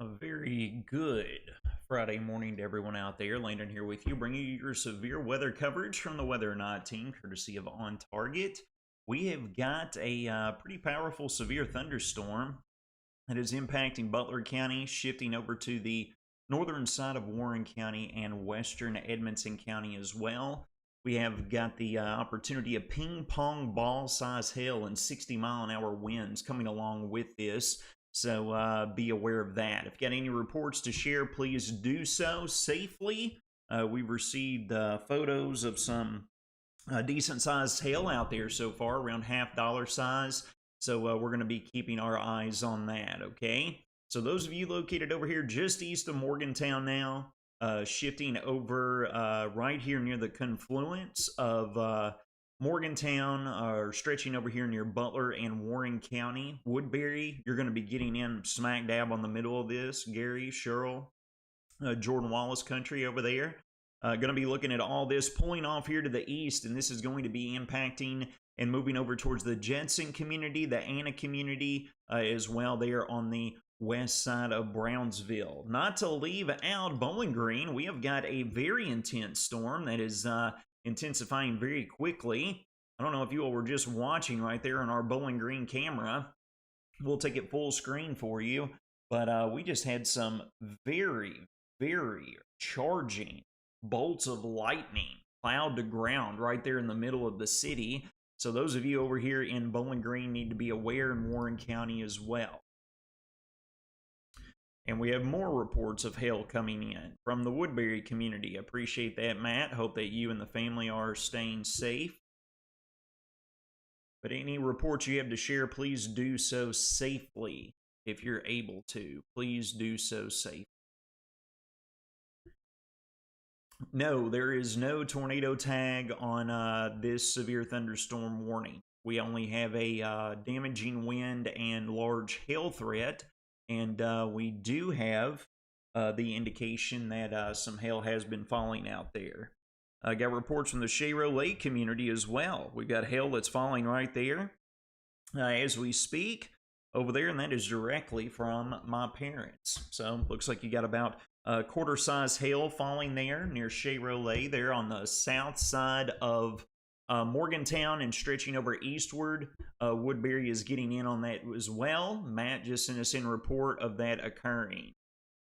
A very good Friday morning to everyone out there. Landon here with you, bringing you your severe weather coverage from the Weather 19, courtesy of On Target. We have got a pretty powerful severe thunderstorm that is impacting Butler County, shifting over to the northern side of Warren County and western Edmonson County as well. We have got the opportunity of ping pong ball size hail and 60-mile-an-hour winds coming along with this. So be aware of that. If you got any reports to share, please do so safely. We've received photos of some decent sized hail out there so far, around $half size. So we're going to be keeping our eyes on that, okay? So those of you located over here just east of Morgantown now, shifting over right here near the confluence of Morgantown are stretching over here near Butler and Warren County. Woodbury, you're going to be getting in smack dab on the middle of this. Gary, Sherrill, Jordan Wallace country over there. Going to be looking at all this pulling off here to the east, and this is going to be impacting and moving over towards the Jensen community, the Anna community as well there on the west side of Brownsville. Not to leave out Bowling Green, we have got a very intense storm that is intensifying very quickly. I don't know if you all were just watching right there on our Bowling Green camera. We'll take it full screen for you. But we just had some very, very charging bolts of lightning cloud to ground right there in the middle of the city. So those of you over here in Bowling Green need to be aware in Warren County as well. And we have more reports of hail coming in from the Woodbury community. Appreciate that, Matt. Hope that you and the family are staying safe. But any reports you have to share, please do so safely if you're able to. Please do so safely. No, there is no tornado tag on this severe thunderstorm warning. We only have a damaging wind and large hail threat. And we do have the indication that some hail has been falling out there. Got reports from the Shayro Lake community as well. We've got hail that's falling right there as we speak over there, and that is directly from my parents. So looks like you got about quarter-size hail falling there near Shayro Lake, there on the south side of Morgantown and stretching over eastward. Woodbury is getting in on that as well. Matt just sent us in report of that occurring.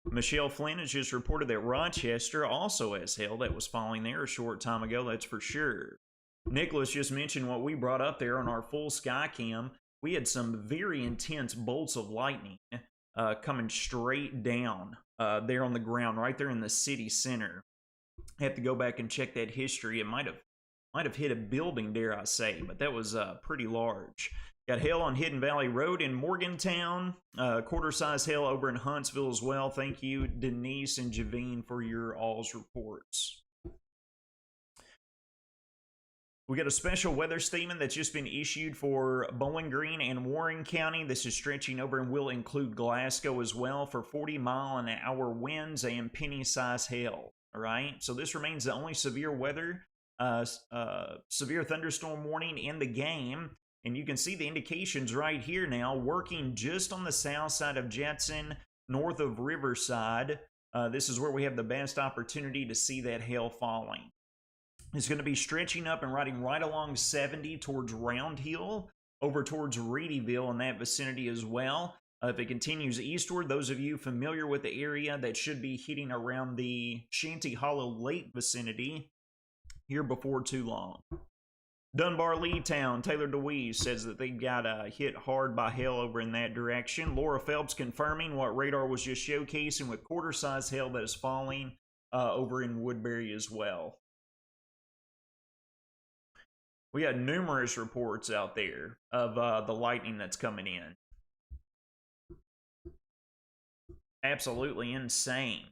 Michelle Flynn has just reported that Rochester also has hail that was falling there a short time ago, that's for sure. Nicholas just mentioned what we brought up there on our full sky cam. We had some very intense bolts of lightning coming straight down there on the ground, right there in the city center. Have to go back and check that history. It might have hit a building, dare I say, but that was pretty large. Got hail on Hidden Valley Road in Morgantown. Quarter-size hail over in Huntsville as well. Thank you, Denise and Javine, for your all's reports. We got a special weather statement that's just been issued for Bowling Green and Warren County. This is stretching over and will include Glasgow as well for 40-mile-an-hour winds and penny-size hail. All right, so this remains the only severe weather severe thunderstorm warning in the game, and you can see the indications right here now working just on the south side of Jetson, north of Riverside. This is where we have the best opportunity to see that hail falling. It's going to be stretching up and riding right along 70 towards Round Hill, over towards Reedyville in that vicinity as well. If it continues eastward, those of you familiar with the area, that should be hitting around the Shanty Hollow Lake vicinity here before too long. Dunbar Leetown, Taylor DeWeese says that they got hit hard by hail over in that direction. Laura Phelps confirming what radar was just showcasing with quarter-size hail that is falling over in Woodbury as well. We got numerous reports out there of the lightning that's coming in. Absolutely insane.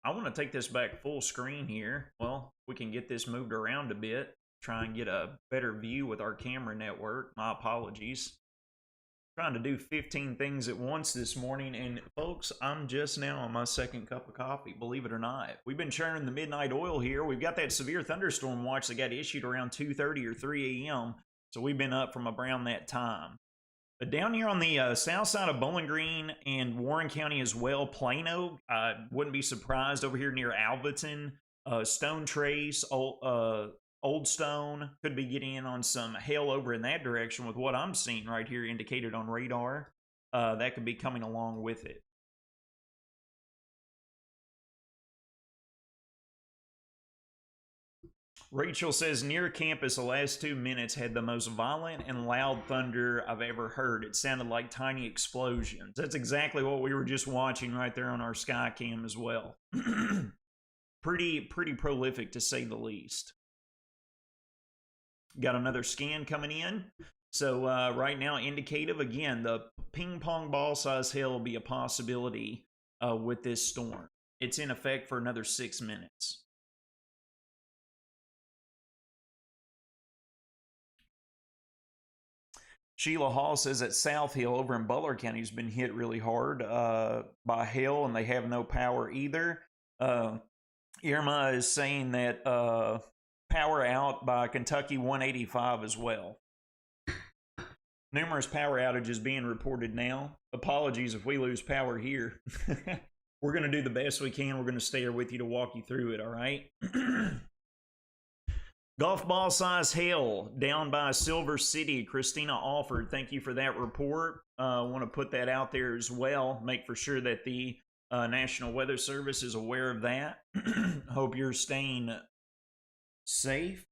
I want to take this back full screen here. Well, we can get this moved around a bit. Try and get a better view with our camera network. My apologies. Trying to do 15 things at once this morning, and folks, I'm just now on my second cup of coffee, believe it or not. We've been churning the midnight oil here. We've got that severe thunderstorm watch that got issued around 2:30 or 3 a.m., so we've been up from around that time. But down here on the south side of Bowling Green and Warren County as well, Plano, wouldn't be surprised over here near Alvaton, Stone Trace, Old Stone could be getting in on some hail over in that direction with what I'm seeing right here indicated on radar. That could be coming along with it. Rachel says, near campus, the last 2 minutes had the most violent and loud thunder I've ever heard. It sounded like tiny explosions. That's exactly what we were just watching right there on our sky cam as well. pretty prolific to say the least. Got another scan coming in. So right now, indicative, again, the ping pong ball size hail will be a possibility with this storm. It's in effect for another 6 minutes. Sheila Hall says that South Hill over in Butler County has been hit really hard by hail, and they have no power either. Irma is saying that power out by Kentucky 185 as well. Numerous power outages being reported now. Apologies if we lose power here. We're going to do the best we can. We're going to stay here with you to walk you through it, all right? Golf ball size hail down by Silver City. Christina Alford, thank you for that report. I want to put that out there as well. Make for sure that the National Weather Service is aware of that. Hope you're staying safe.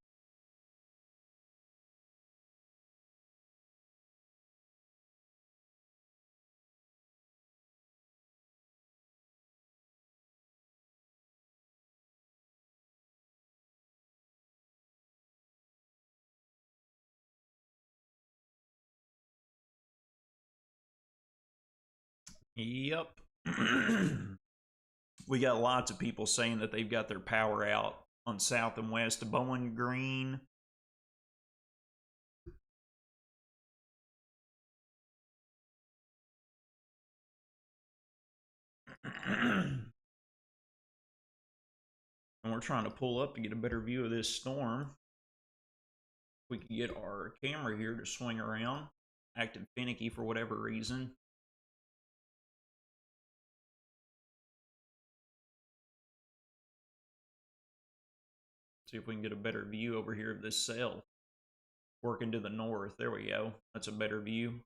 Yep. We got lots of people saying that they've got their power out on South and West of Bowling Green. And we're trying to pull up to get a better view of this storm. We can get our camera here to swing around, acting finicky for whatever reason. See if we can get a better view over here of this cell. Working to the north. There we go. That's a better view.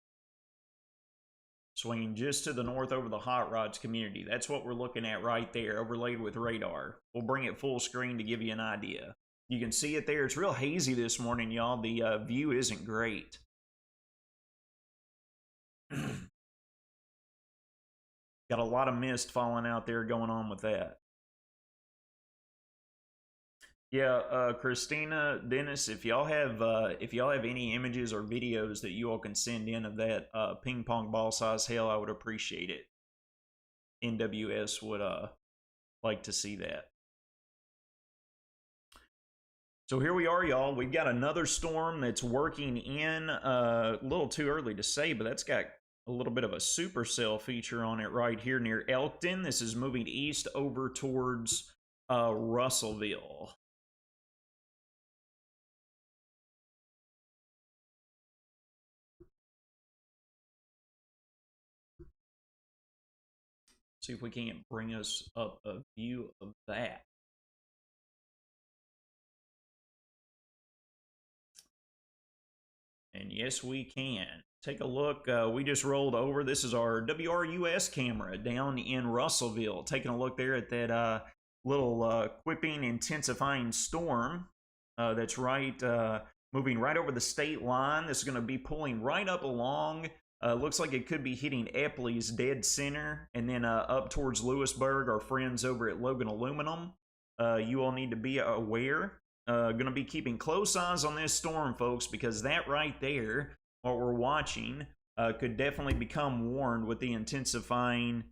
Swinging just to the north over the Hot Rods community. That's what we're looking at right there, overlaid with radar. We'll bring it full screen to give you an idea. You can see it there. It's real hazy this morning, y'all. The view isn't great. Got a lot of mist falling out there going on with that. Yeah, Christina, Dennis, if y'all have any images or videos that you all can send in of that ping pong ball size hail, I would appreciate it. NWS would like to see that. So here we are, y'all. We've got another storm that's working in. A little too early to say, but that's got a little bit of a supercell feature on it right here near Elkton. This is moving east over towards Russellville. See if we can't bring us up a view of that. And yes, we can. Take a look. We just rolled over. This is our WRUS camera down in Russellville. Taking a look there at that little quipping intensifying storm that's right moving right over the state line. This is going to be pulling right up along. Looks like it could be hitting Epley's dead center and then up towards Lewisburg, our friends over at Logan Aluminum. You all need to be aware. Going to be keeping close eyes on this storm, folks, because that right there, what we're watching, could definitely become warned with the intensifying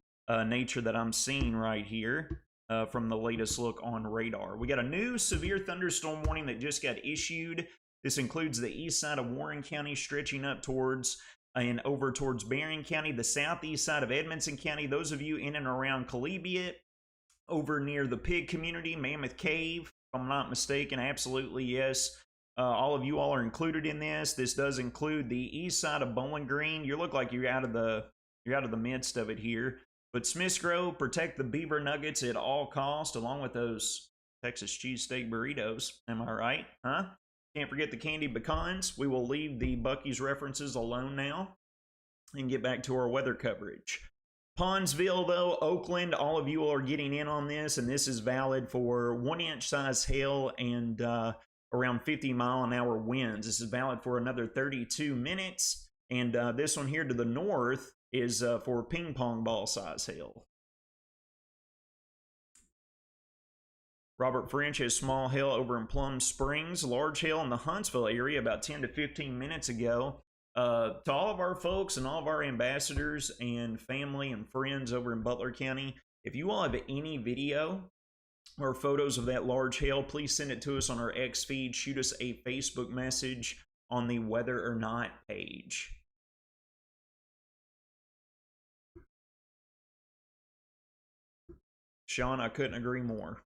nature that I'm seeing right here from the latest look on radar. We got a new severe thunderstorm warning that just got issued. This includes the east side of Warren County stretching up towards and over towards Berrien County, the southeast side of Edmonson County. Those of you in and around Collegiate, over near the Pig community, Mammoth Cave, if I'm not mistaken, absolutely yes. All of you all are included in this. This does include the east side of Bowling Green. You look like you're out of the midst of it here. But Smiths Grove, protect the Beaver Nuggets at all costs, along with those Texas cheesesteak burritos. Am I right? Huh? Can't forget the candy pecans. We will leave the Buc-ee's references alone now and get back to our weather coverage. Pondsville, though, Oakland, all of you are getting in on this, and this is valid for 1-inch size hail and around 50-mile-an-hour winds. This is valid for another 32 minutes, and this one here to the north is for ping pong ball size hail. Robert French has small hail over in Plum Springs, large hail in the Huntsville area about 10 to 15 minutes ago. To all of our folks and all of our ambassadors and family and friends over in Butler County, if you all have any video or photos of that large hail, please send it to us on our X feed. Shoot us a Facebook message on the Whether or Not page. Sean, I couldn't agree more.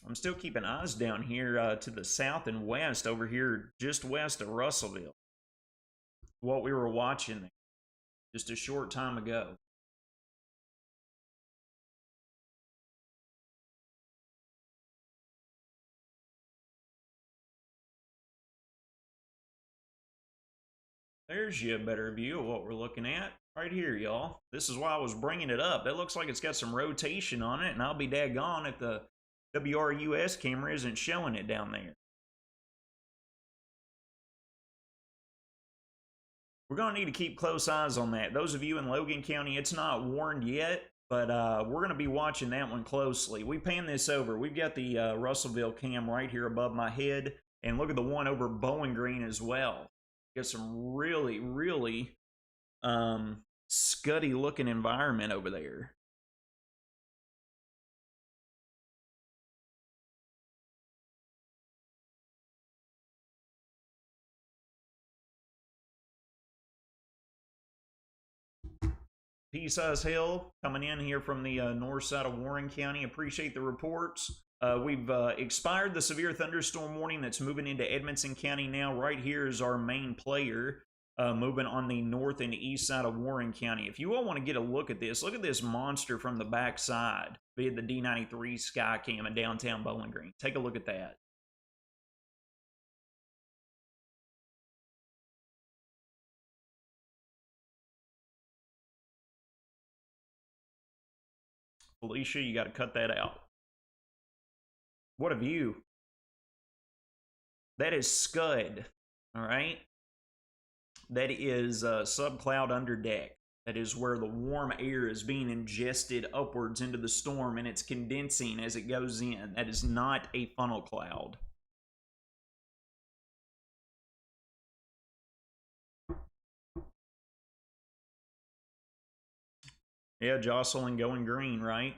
I'm still keeping eyes down here to the south and west, over here just west of Russellville. What we were watching there just a short time ago. There's you a better view of what we're looking at right here, y'all. This is why I was bringing it up. It looks like it's got some rotation on it, and I'll be daggone if the WRUS camera isn't showing it down there. We're going to need to keep close eyes on that. Those of you in Logan County, it's not warned yet, but we're going to be watching that one closely. We pan this over. We've got the Russellville cam right here above my head, and look at the one over Bowling Green as well. Got some really, really scuddy looking environment over there. Pea-size hail coming in here from the north side of Warren County. Appreciate the reports. We've expired the severe thunderstorm warning that's moving into Edmonson County now. Right here is our main player moving on the north and east side of Warren County. If you all want to get a look at this monster from the backside via the D93 Skycam in downtown Bowling Green. Take a look at that. Felicia, you got to cut that out. What a view. That is Scud, all right? That is subcloud under deck. That is where the warm air is being ingested upwards into the storm, and it's condensing as it goes in. That is not a funnel cloud. Yeah, Jocelyn going green, right?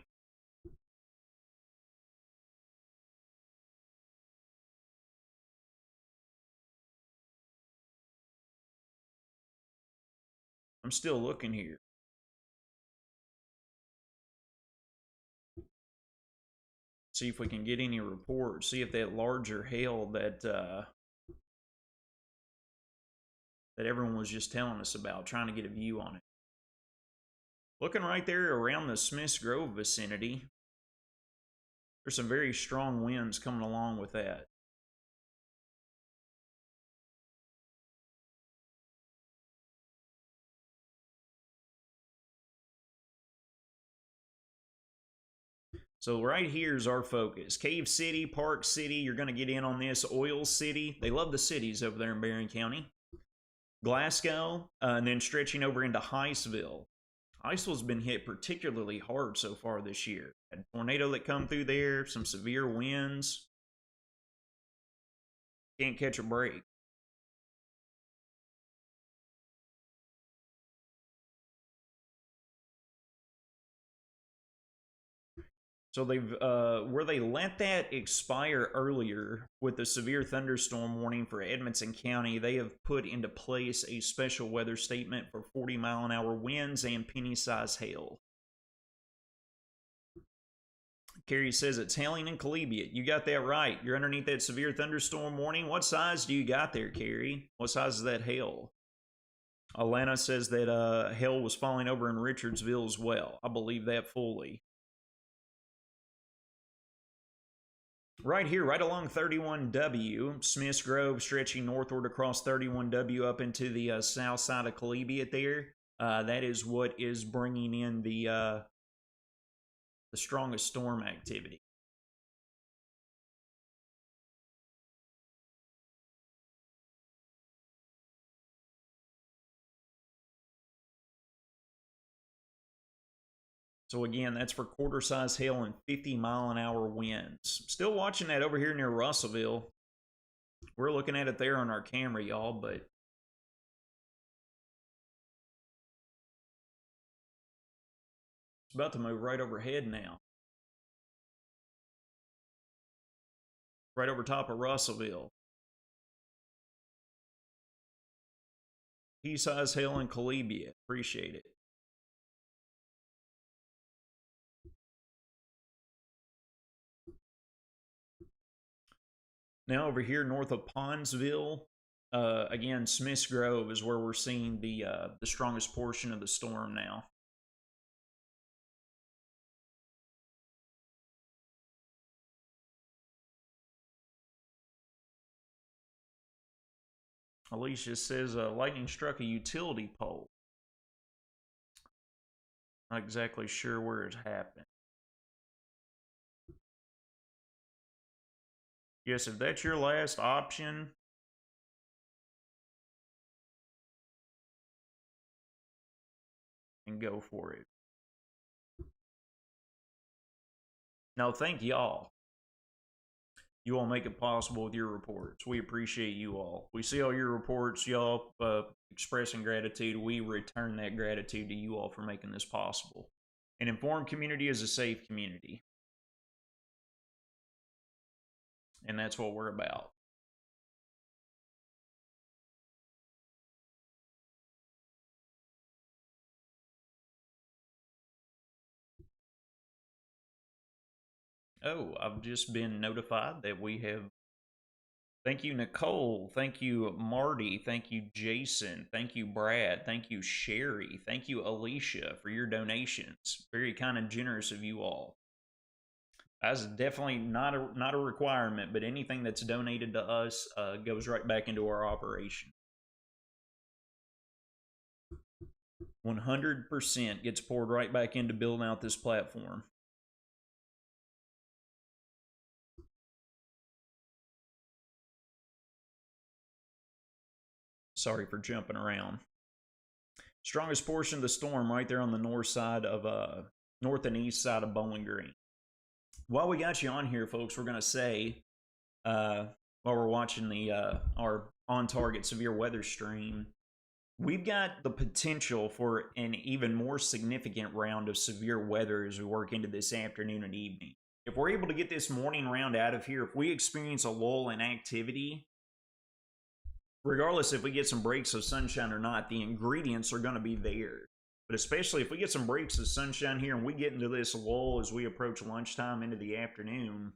I'm still looking here. See if we can get any reports. See if that larger hail that that everyone was just telling us about, trying to get a view on it. Looking right there around the Smiths Grove vicinity, there's some very strong winds coming along with that. So right here's our focus. Cave City, Park City, you're going to get in on this. Oil City, they love the cities over there in Barron County. Glasgow, and then stretching over into Heistville. Heistville's been hit particularly hard so far this year. Had a tornado that come through there, some severe winds. Can't catch a break. So they've where they let that expire earlier with the severe thunderstorm warning for Edmonson County, they have put into place a special weather statement for 40-mile-an-hour winds and penny-size hail. Carrie says it's hailing in Collegiate. You got that right. You're underneath that severe thunderstorm warning. What size do you got there, Carrie? What size is that hail? Alana says that hail was falling over in Richardsville as well. I believe that fully. Right here, right along 31W, Smiths Grove stretching northward across 31W up into the south side of Collegiate there. That is what is bringing in the strongest storm activity. So again, that's for quarter-size hail and 50-mile-an-hour winds. Still watching that over here near Russellville. We're looking at it there on our camera, y'all, but it's about to move right overhead now. Right over top of Russellville. Pea-size hail and Collegiate. Appreciate it. Now over here north of Pondsville, again, Smiths Grove is where we're seeing the strongest portion of the storm now. Alicia says lightning struck a utility pole. Not exactly sure where it happened. Yes, if that's your last option, and go for it. No, thank y'all. You all make it possible with your reports. We appreciate you all. We see all your reports, y'all expressing gratitude. We return that gratitude to you all for making this possible. An informed community is a safe community. And that's what we're about. Oh, I've just been notified that we have. Thank you, Nicole. Thank you, Marty. Thank you, Jason. Thank you, Brad. Thank you, Sherry. Thank you, Alicia, for your donations. Very kind and generous of you all. That's definitely not a requirement, but anything that's donated to us goes right back into our operation. 100% gets poured right back into building out this platform. Sorry for jumping around. Strongest portion of the storm right there on the north side of north and east side of Bowling Green. While we got you on here, folks, we're going to say while we're watching the our on target severe weather stream, we've got the potential for an even more significant round of severe weather as we work into this afternoon and evening. If we're able to get this morning round out of here, if we experience a lull in activity, regardless if we get some breaks of sunshine or not, the ingredients are going to be there. But especially if we get some breaks of sunshine here and we get into this lull as we approach lunchtime into the afternoon,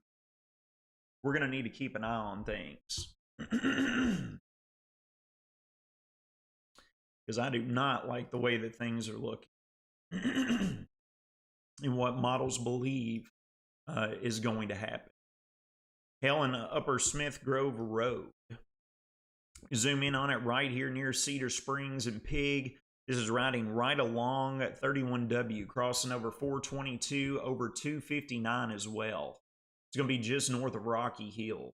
we're going to need to keep an eye on things. Because I do not like the way that things are looking. And what models believe is going to happen. Hail in Upper Smith Grove Road. Zoom in on it right here near Cedar Springs and Pig. This is riding right along at 31W, crossing over 422, over 259 as well. It's going to be just north of Rocky Hill.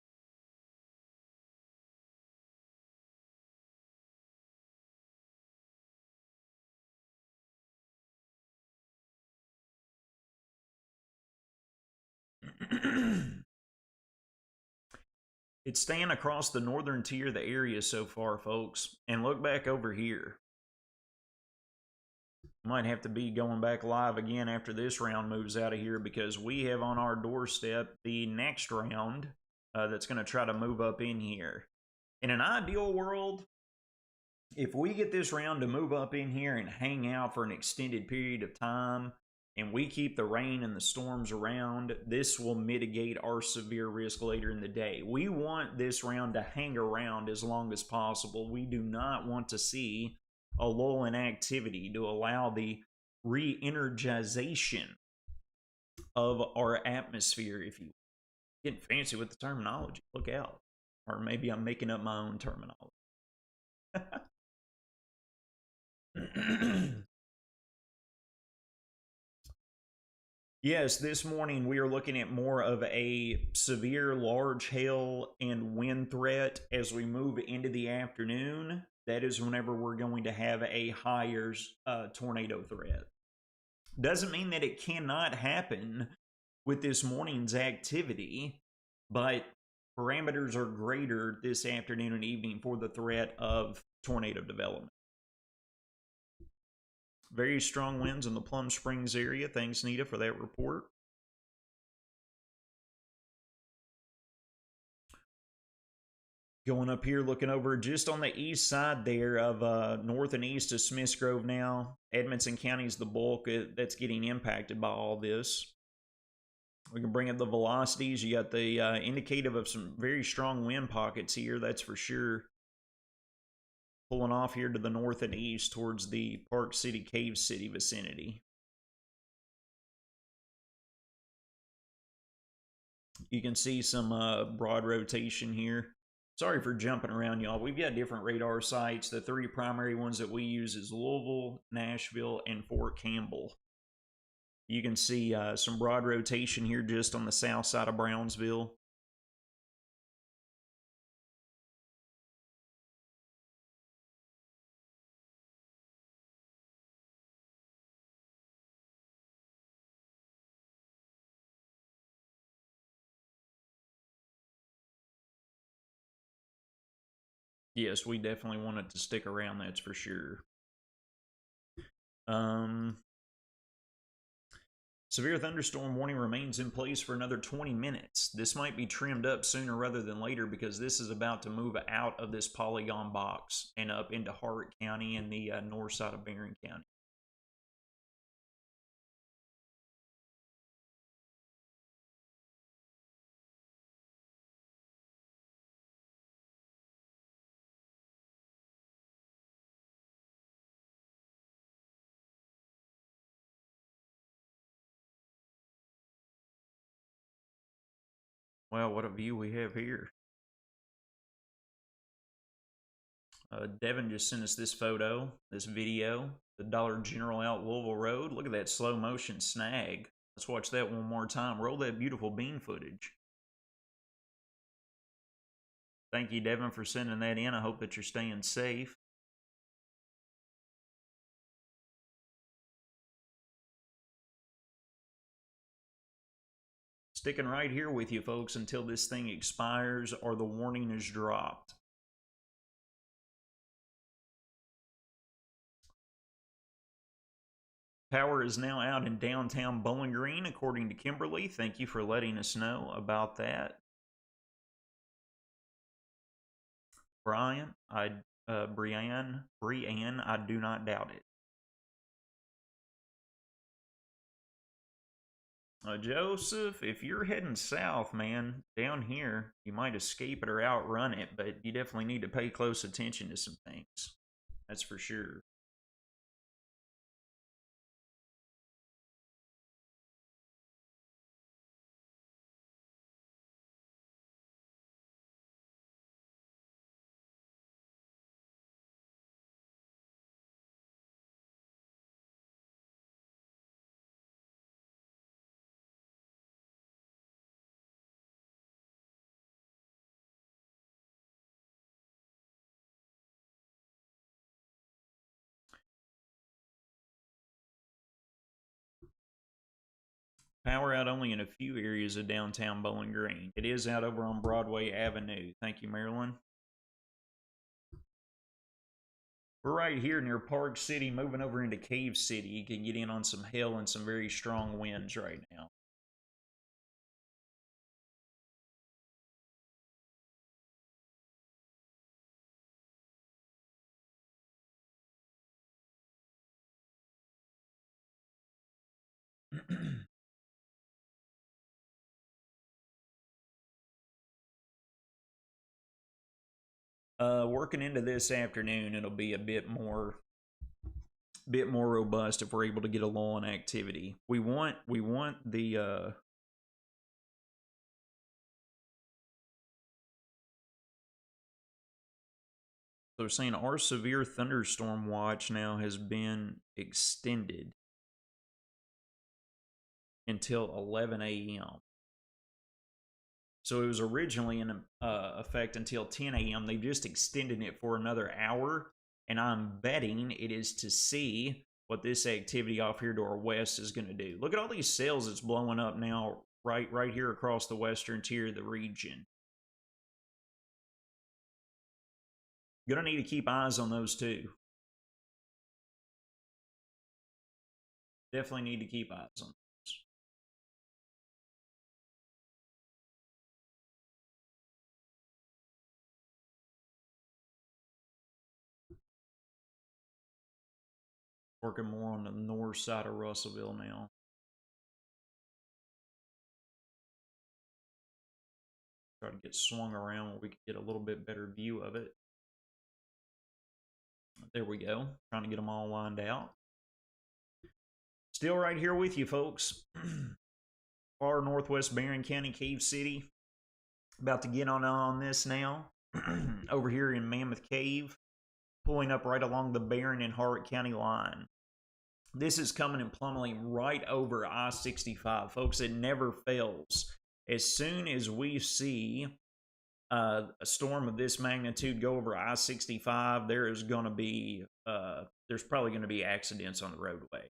It's staying across the northern tier of the area so far, folks. And look back over here. Might have to be going back live again after this round moves out of here, because we have on our doorstep the next round that's going to try to move up in here. In an ideal world, if we get this round to move up in here and hang out for an extended period of time, and we keep the rain and the storms around, this will mitigate our severe risk later in the day. We want this round to hang around as long as possible. We do not want to see a lull in activity to allow the re-energization of our atmosphere, if you get fancy with the terminology. Look out. Or maybe I'm making up my own terminology. Yes, this morning we are looking at more of a severe large hail and wind threat as we move into the afternoon. That is whenever we're going to have a higher tornado threat. Doesn't mean that it cannot happen with this morning's activity, but parameters are greater this afternoon and evening for the threat of tornado development. Very strong winds in the Plum Springs area. Thanks, Nita, for that report. Going up here, looking over just on the east side there of north and east of Smiths Grove now. Edmonson County is the bulk that's getting impacted by all this. We can bring up the velocities. You got the indicative of some very strong wind pockets here, that's for sure. Pulling off here to the north and east towards the Park City, Cave City vicinity. You can see some broad rotation here. Sorry for jumping around, y'all. We've got different radar sites. The three primary ones that we use is Louisville, Nashville, and Fort Campbell. You can see some broad rotation here just on the south side of Brownsville. Yes, we definitely want it to stick around, that's for sure. Severe thunderstorm warning remains in place for another 20 minutes. This might be trimmed up sooner rather than later because this is about to move out of this polygon box and up into Hart County and the north side of Barron County. Well, what a view we have here. Devin just sent us this photo, this video, the Dollar General out Louisville Road. Look at that slow motion snag. Let's watch that one more time. Roll that beautiful bean footage. Thank you, Devin, for sending that in. I hope that you're staying safe. Sticking right here with you, folks, until this thing expires or the warning is dropped. Power is now out in downtown Bowling Green, according to Kimberly. Thank you for letting us know about that. Brian, Brianne, I do not doubt it. Joseph, if you're heading south, man, down here, you might escape it or outrun it, but you definitely need to pay close attention to some things. That's for sure. Power out only in a few areas of downtown Bowling Green. It is out over on Broadway Avenue. Thank you, Marilyn. We're right here near Park City, moving over into Cave City. You can get in on some hail and some very strong winds right now. Working into this afternoon, it'll be a bit more robust if we're able to get a lull in activity. We want the so they're saying our severe thunderstorm watch now has been extended until 11 a.m. So it was originally in effect until 10 a.m. They've just extended it for another hour, and I'm betting it is to see what this activity off here to our west is going to do. Look at all these sails it's blowing up now, right here across the western tier of the region. Gonna need to keep eyes on those too. Definitely need to keep eyes on those. Working more on the north side of Russellville now. Try to get swung around where we can get a little bit better view of it. There we go. Trying to get them all lined out. Still right here with you, folks. Far northwest Barron County, Cave City. About to get on this now. Over here in Mammoth Cave. Pulling up right along the Barron and Hart County line. This is coming and plummeting right over I-65. Folks, it never fails. As soon as we see a storm of this magnitude go over I-65, there's probably going to be accidents on the roadway.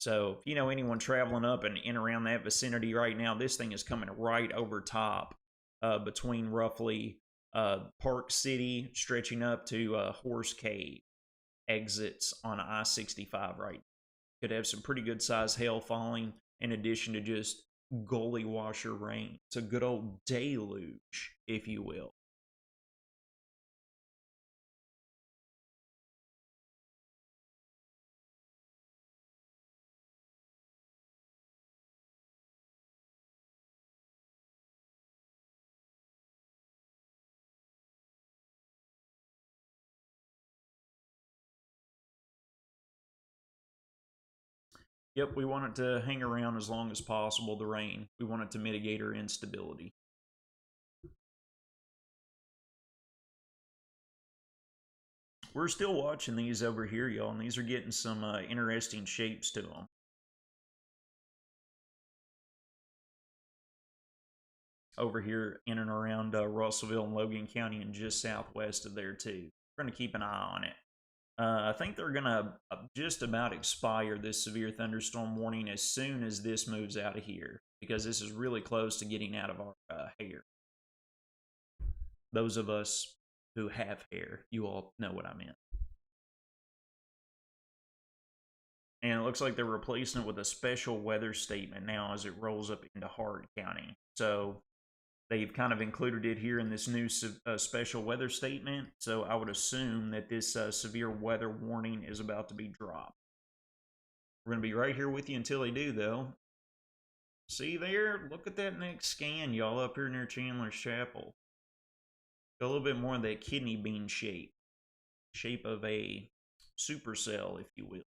So if you know anyone traveling up and in around that vicinity right now, this thing is coming right over top between roughly Park City stretching up to Horse Cave exits on I-65 right now. Could have some pretty good size hail falling in addition to just gully washer rain. It's a good old deluge, if you will. Yep, we want it to hang around as long as possible, the rain. We want it to mitigate our instability. We're still watching these over here, y'all, and these are getting some interesting shapes to them. Over here in and around Russellville and Logan County and just southwest of there, too. We're going to keep an eye on it. I think they're going to just about expire this severe thunderstorm warning as soon as this moves out of here, because this is really close to getting out of our hair. Those of us who have hair, you all know what I meant. And it looks like they're replacing it with a special weather statement now as it rolls up into Hart County. So they've kind of included it here in this new special weather statement. So I would assume that this severe weather warning is about to be dropped. We're going to be right here with you until they do, though. See there? Look at that next scan, y'all, up here near Chandler's Chapel. A little bit more of that kidney bean shape of a supercell, if you will.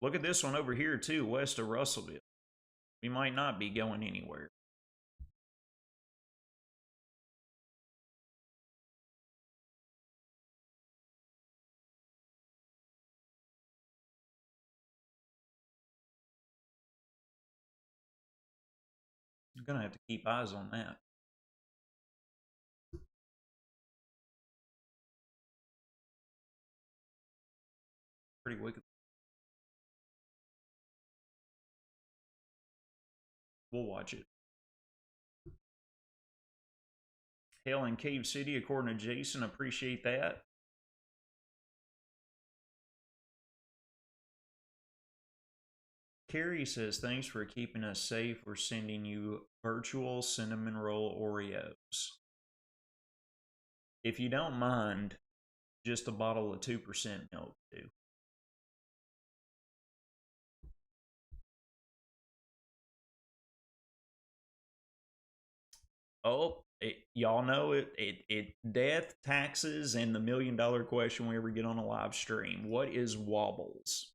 Look at this one over here, too, west of Russellville. We might not be going anywhere. You're going to have to keep eyes on that. Pretty wicked. We'll watch it. Hail in Cave City, according to Jason. Appreciate that. Carrie says, thanks for keeping us safe. We're sending you virtual cinnamon roll Oreos. If you don't mind, just a bottle of 2% milk, too. Oh, y'all know it. Death, taxes, and the $1,000,000 question we ever get on a live stream. What is Wobbles?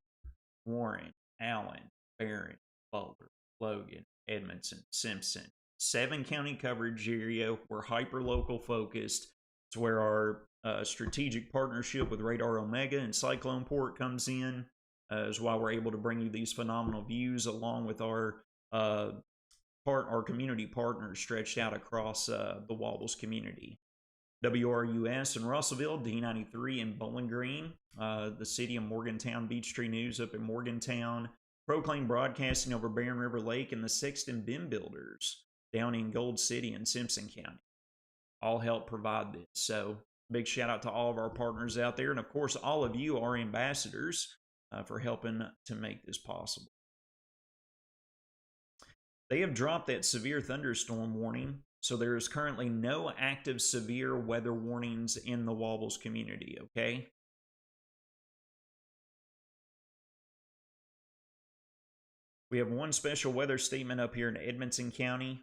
Warren, Allen, Barron, Butler, Logan, Edmondson, Simpson. 7-county coverage area. We're hyper local focused. It's where our strategic partnership with Radar Omega and Cyclone Port comes in. Is why we're able to bring you these phenomenal views along with uh, our community partners stretched out across the Wobbles community. WRUS in Russellville, D93 in Bowling Green, the city of Morgantown, Beechtree News up in Morgantown, Proclaim Broadcasting over Barron River Lake, and the Sexton Bin Builders down in Gold City in Simpson County. All help provide this. So big shout out to all of our partners out there. And of course, all of you are ambassadors for helping to make this possible. They have dropped that severe thunderstorm warning, so there is currently no active severe weather warnings in the Wobbles community, okay? We have one special weather statement up here in Edmonson County,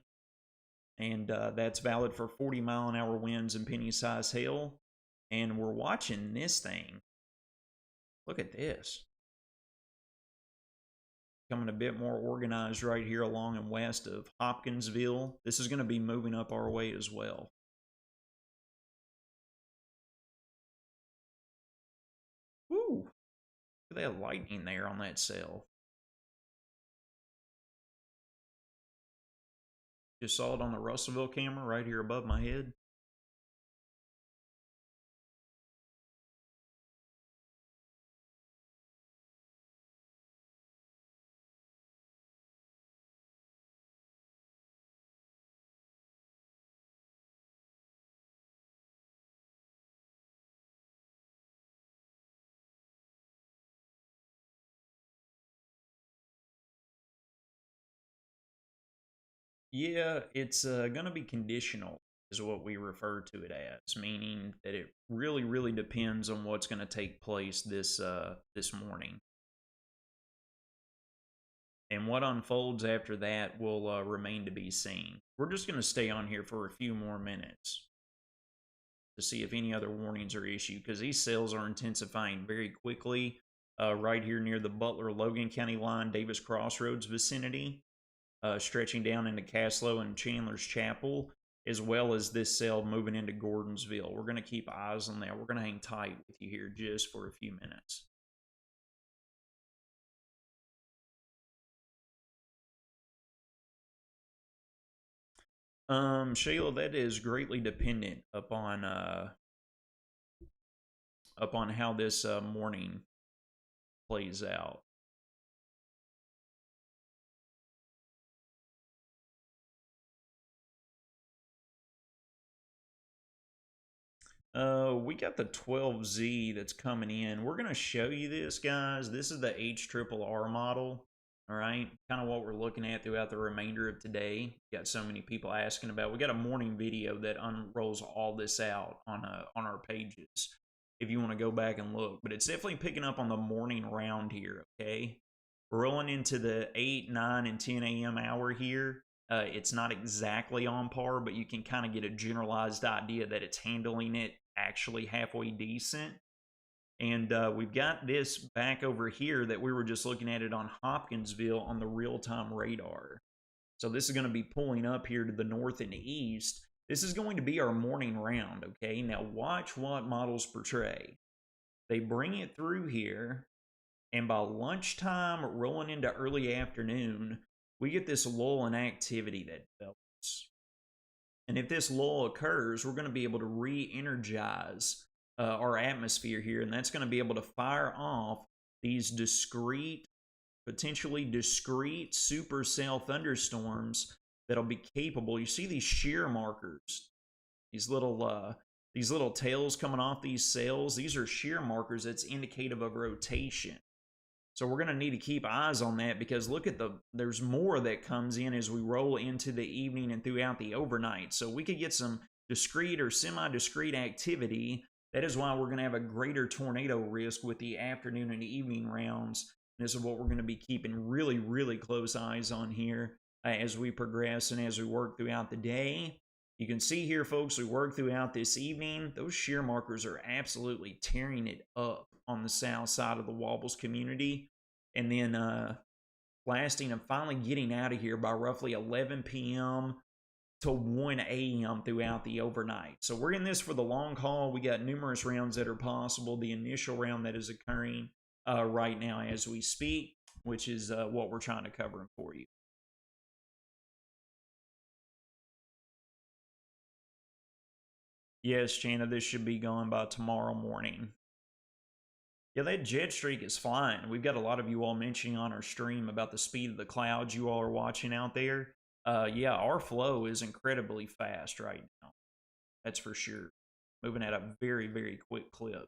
and that's valid for 40-mile-an-hour winds and penny-sized hail. And we're watching this thing. Look at this. Coming a bit more organized right here along and west of Hopkinsville. This is going to be moving up our way as well. Woo! Look at that lightning there on that cell. Just saw it on the Russellville camera right here above my head. Yeah, it's going to be conditional, is what we refer to it as, meaning that it really, really depends on what's going to take place this morning. And what unfolds after that will remain to be seen. We're just going to stay on here for a few more minutes to see if any other warnings are issued, because these sales are intensifying very quickly right here near the Butler-Logan County line, Davis Crossroads vicinity. Stretching down into Caslow and Chandler's Chapel, as well as this cell moving into Gordonsville. We're going to keep eyes on that. We're going to hang tight with you here just for a few minutes. Shayla, that is greatly dependent upon how this morning plays out. We got the 12Z that's coming in. We're going to show you this, guys. This is the HRRR model. All right, kind of what we're looking at throughout the remainder of today. Got so many people asking about. We got a morning video that unrolls all this out on our pages if you want to go back and look. But it's definitely picking up on the morning round here, okay? We're rolling into the 8, 9, and 10 a.m. hour here. It's not exactly on par, but you can kind of get a generalized idea that it's handling it actually halfway decent. And we've got this back over here that we were just looking at it on Hopkinsville on the real-time radar. So this is going to be pulling up here to the north and east. This is going to be our morning round, okay? Now watch what models portray. They bring it through here, and by lunchtime, rolling into early afternoon, we get this lull in activity that develops. And if this lull occurs, we're going to be able to re-energize our atmosphere here, and that's going to be able to fire off these potentially discrete supercell thunderstorms that'll be capable. You see these shear markers, these little tails coming off these cells. These are shear markers that's indicative of rotation. So we're going to need to keep eyes on that because look at there's more that comes in as we roll into the evening and throughout the overnight. So we could get some discrete or semi-discrete activity. That is why we're going to have a greater tornado risk with the afternoon and evening rounds. And this is what we're going to be keeping really, really close eyes on here as we progress and as we work throughout the day. You can see here, folks, we work throughout this evening. Those shear markers are absolutely tearing it up on the south side of the Wobbles community. And then lasting and finally getting out of here by roughly 11 p.m. to 1 a.m. throughout the overnight. So we're in this for the long haul. We got numerous rounds that are possible. The initial round that is occurring right now as we speak, which is what we're trying to cover for you. Yes, Shanna, this should be gone by tomorrow morning. Yeah, that jet streak is flying. We've got a lot of you all mentioning on our stream about the speed of the clouds you all are watching out there. Yeah, our flow is incredibly fast right now. That's for sure. Moving at a very, very quick clip.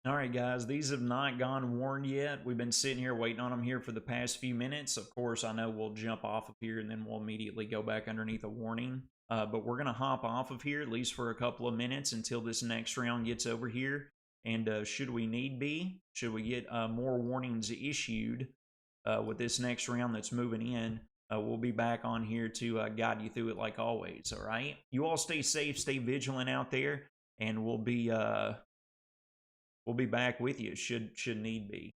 All right, guys, these have not gone warned yet. We've been sitting here waiting on them here for the past few minutes. Of course, I know we'll jump off of here and then we'll immediately go back underneath a warning. But we're going to hop off of here at least for a couple of minutes until this next round gets over here. And should we need be, should we get more warnings issued with this next round that's moving in, we'll be back on here to guide you through it like always, all right? You all stay safe, stay vigilant out there, and we'll be back with you should need be.